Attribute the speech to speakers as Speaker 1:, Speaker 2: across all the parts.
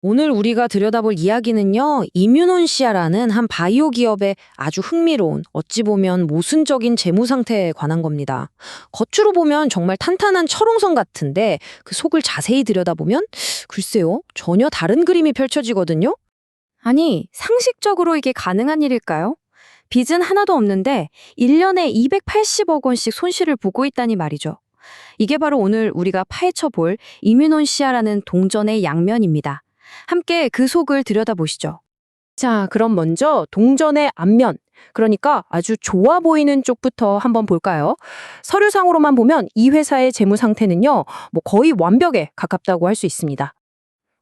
Speaker 1: 오늘 우리가 들여다볼 이야기는요, 이뮤논시아라는 한 바이오 기업의 아주 흥미로운, 어찌 보면 모순적인 재무 상태에 관한 겁니다. 겉으로 보면 정말 탄탄한 철옹성 같은데 그 속을 자세히 들여다보면 글쎄요, 전혀 다른 그림이 펼쳐지거든요.
Speaker 2: 아니, 상식적으로 이게 가능한 일일까요? 빚은 하나도 없는데 1년에 280억 원씩 손실을 보고 있다니 말이죠. 이게 바로 오늘 우리가 파헤쳐 볼 이뮤논시아라는 동전의 양면입니다. 함께 그 속을 들여다보시죠.
Speaker 1: 자, 그럼 먼저 동전의 앞면, 그러니까 아주 좋아 보이는 쪽부터 한번 볼까요? 서류상으로만 보면 이 회사의 재무 상태는요, 거의 완벽에 가깝다고 할 수 있습니다.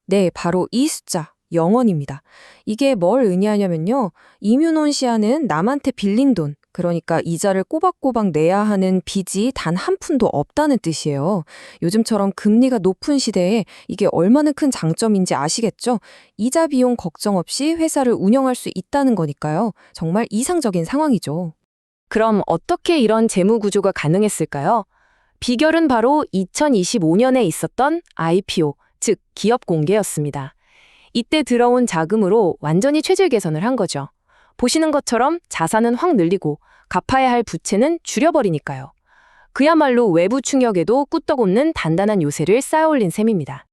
Speaker 1: 네, 바로 이 숫자, 0원입니다. 이게 뭘 의미하냐면요, 이뮤논시아는 남한테 빌린 돈, 그러니까 이자를 꼬박꼬박 내야 하는 빚이 단 한 푼도 없다는 뜻이에요. 요즘처럼 금리가 높은 시대에 이게 얼마나 큰 장점인지 아시겠죠? 이자 비용 걱정 없이 회사를 운영할 수 있다는 거니까요. 정말 이상적인 상황이죠.
Speaker 2: 그럼 어떻게 이런 재무 구조가 가능했을까요? 비결은 바로 2025년에 있었던 IPO, 즉 기업 공개였습니다. 이때 들어온 자금으로 완전히 체질 개선을 한 거죠. 보시는 것처럼 자산은 확 늘리고 갚아야 할 부채는 줄여버리니까요. 그야말로 외부 충격에도 끄떡없는 단단한 요새를 쌓아올린 셈입니다.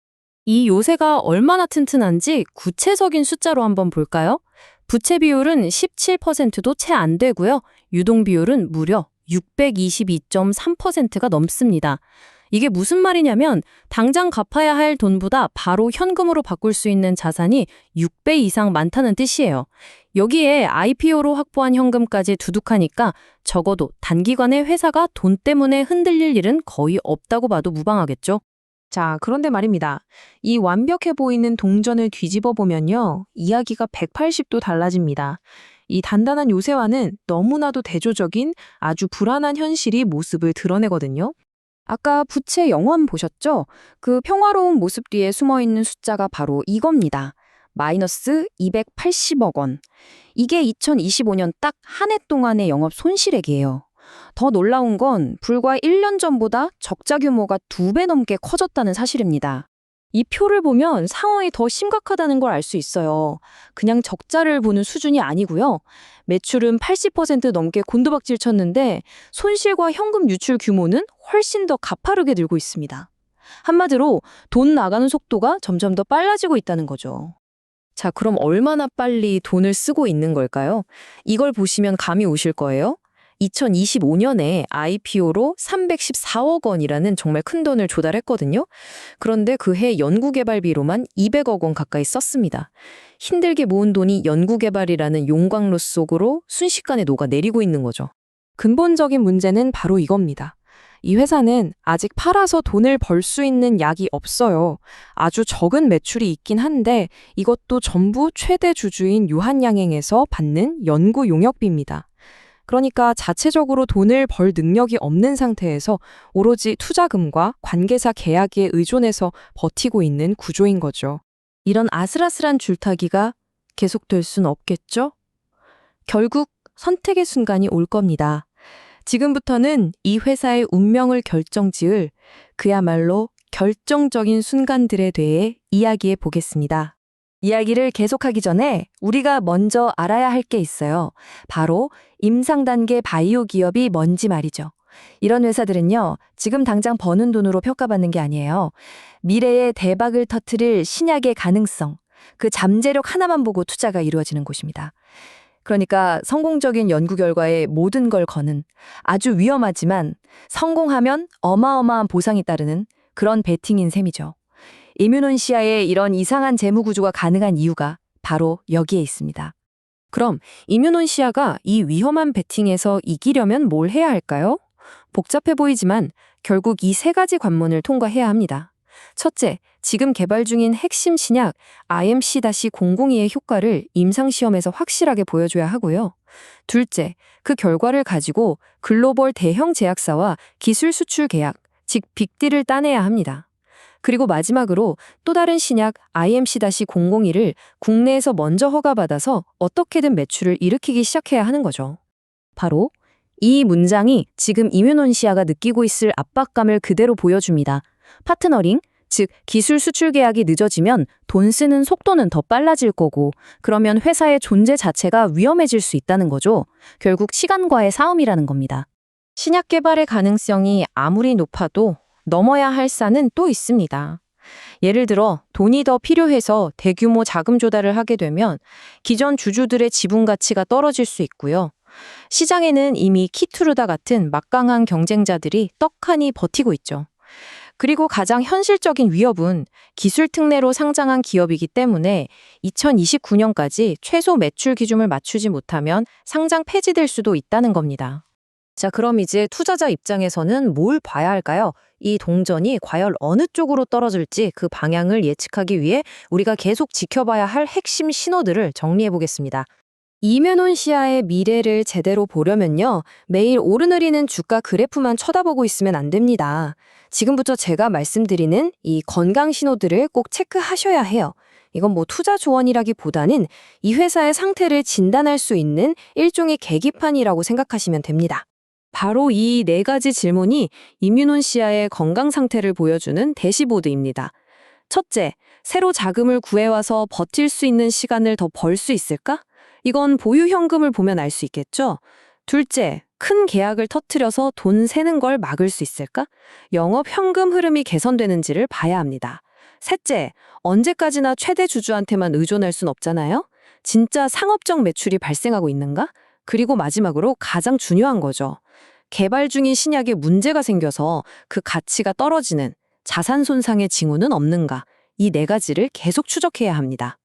Speaker 1: 이 요새가 얼마나 튼튼한지 구체적인 숫자로 한번 볼까요? 부채 비율은 17%도 채 안 되고요. 유동 비율은 무려 622.3%가 넘습니다. 이게 무슨 말이냐면 당장 갚아야 할 돈보다 바로 현금으로 바꿀 수 있는 자산이 6배 이상 많다는 뜻이에요. 여기에 IPO로 확보한 현금까지 두둑하니까 적어도 단기간에 회사가 돈 때문에 흔들릴 일은 거의 없다고 봐도 무방하겠죠. 자, 그런데 말입니다. 이 완벽해 보이는 동전을 뒤집어 보면요, 이야기가 180도 달라집니다. 이 단단한 요새와는 너무나도 대조적인 아주 불안한 현실이 모습을 드러내거든요. 아까 부채 영원 보셨죠? 그 평화로운 모습 뒤에 숨어있는 숫자가 바로 이겁니다. 마이너스 280억 원. 이게 2025년 딱 한 해 동안의 영업 손실액이에요. 더 놀라운 건 불과 1년 전보다 적자 규모가 2배 넘게 커졌다는 사실입니다. 이 표를 보면 상황이 더 심각하다는 걸 알 수 있어요. 그냥 적자를 보는 수준이 아니고요. 매출은 80% 넘게 곤두박질 쳤는데 손실과 현금 유출 규모는 훨씬 더 가파르게 늘고 있습니다. 한마디로 돈 나가는 속도가 점점 더 빨라지고 있다는 거죠. 자, 그럼 얼마나 빨리 돈을 쓰고 있는 걸까요? 이걸 보시면 감이 오실 거예요. 2025년에 IPO로 314억 원이라는 정말 큰 돈을 조달했거든요. 그런데 그 해 연구개발비로만 200억 원 가까이 썼습니다. 힘들게 모은 돈이 연구개발이라는 용광로 속으로 순식간에 녹아내리고 있는 거죠. 근본적인 문제는 바로 이겁니다. 이 회사는 아직 팔아서 돈을 벌 수 있는 약이 없어요. 아주 적은 매출이 있긴 한데 이것도 전부 최대 주주인 유한양행에서 받는 연구 용역비입니다. 그러니까 자체적으로 돈을 벌 능력이 없는 상태에서 오로지 투자금과 관계사 계약에 의존해서 버티고 있는 구조인 거죠. 이런 아슬아슬한 줄타기가 계속될 순 없겠죠? 결국 선택의 순간이 올 겁니다. 지금부터는 이 회사의 운명을 결정지을 그야말로 결정적인 순간들에 대해 이야기해 보겠습니다. 이야기를 계속하기 전에 우리가 먼저 알아야 할 게 있어요. 바로 임상 단계 바이오 기업이 뭔지 말이죠. 이런 회사들은요, 지금 당장 버는 돈으로 평가받는 게 아니에요. 미래에 대박을 터뜨릴 신약의 가능성, 그 잠재력 하나만 보고 투자가 이루어지는 곳입니다. 그러니까 성공적인 연구 결과에 모든 걸 거는 아주 위험하지만 성공하면 어마어마한 보상이 따르는 그런 베팅인 셈이죠. 이뮤논시아의 이런 이상한 재무 구조가 가능한 이유가 바로 여기에 있습니다. 그럼 이뮤논시아가 이 위험한 베팅에서 이기려면 뭘 해야 할까요? 복잡해 보이지만 결국 이 세 가지 관문을 통과해야 합니다. 첫째, 지금 개발 중인 핵심 신약 IMC-002의 효과를 임상시험에서 확실하게 보여줘야 하고요. 둘째, 그 결과를 가지고 글로벌 대형 제약사와 기술 수출 계약, 즉 빅딜을 따내야 합니다. 그리고 마지막으로 또 다른 신약 IMC-001을 국내에서 먼저 허가받아서 어떻게든 매출을 일으키기 시작해야 하는 거죠. 바로 이 문장이 지금 이뮤논시아가 느끼고 있을 압박감을 그대로 보여줍니다. 파트너링, 즉, 기술 수출 계약이 늦어지면 돈 쓰는 속도는 더 빨라질 거고, 그러면 회사의 존재 자체가 위험해질 수 있다는 거죠. 결국 시간과의 싸움이라는 겁니다. 신약 개발의 가능성이 아무리 높아도 넘어야 할 산은 또 있습니다. 예를 들어 돈이 더 필요해서 대규모 자금 조달을 하게 되면 기존 주주들의 지분 가치가 떨어질 수 있고요. 시장에는 이미 키투르다 같은 막강한 경쟁자들이 떡하니 버티고 있죠. 그리고 가장 현실적인 위협은 기술 특례로 상장한 기업이기 때문에 2029년까지 최소 매출 기준을 맞추지 못하면 상장 폐지될 수도 있다는 겁니다. 자, 그럼 이제 투자자 입장에서는 뭘 봐야 할까요? 이 동전이 과연 어느 쪽으로 떨어질지 그 방향을 예측하기 위해 우리가 계속 지켜봐야 할 핵심 신호들을 정리해 보겠습니다. 이면온시아의 미래를 제대로 보려면요, 매일 오르내리는 주가 그래프만 쳐다보고 있으면 안 됩니다. 지금부터 제가 말씀드리는 이 건강 신호들을 꼭 체크하셔야 해요. 이건 뭐 투자 조언이라기보다는 이 회사의 상태를 진단할 수 있는 일종의 계기판이라고 생각하시면 됩니다. 바로 이 네 가지 질문이 이뮤논시아의 건강 상태를 보여주는 대시보드입니다. 첫째, 새로 자금을 구해와서 버틸 수 있는 시간을 더 벌 수 있을까? 이건 보유 현금을 보면 알 수 있겠죠? 둘째, 큰 계약을 터뜨려서 돈 새는 걸 막을 수 있을까? 영업 현금 흐름이 개선되는지를 봐야 합니다. 셋째, 언제까지나 최대 주주한테만 의존할 순 없잖아요? 진짜 상업적 매출이 발생하고 있는가? 그리고 마지막으로 가장 중요한 거죠. 개발 중인 신약에 문제가 생겨서 그 가치가 떨어지는 자산 손상의 징후는 없는가? 이 네 가지를 계속 추적해야 합니다.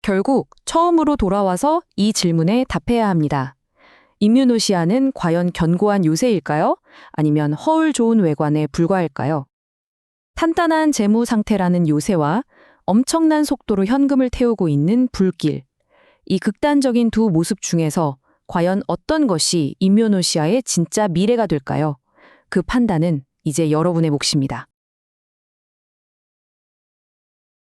Speaker 1: 결국 처음으로 돌아와서 이 질문에 답해야 합니다. 이뮤노시아는 과연 견고한 요새일까요? 아니면 허울 좋은 외관에 불과할까요? 탄탄한 재무 상태라는 요새와 엄청난 속도로 현금을 태우고 있는 불길. 이 극단적인 두 모습 중에서 과연 어떤 것이 이뮤노시아의 진짜 미래가 될까요? 그 판단은 이제 여러분의 몫입니다.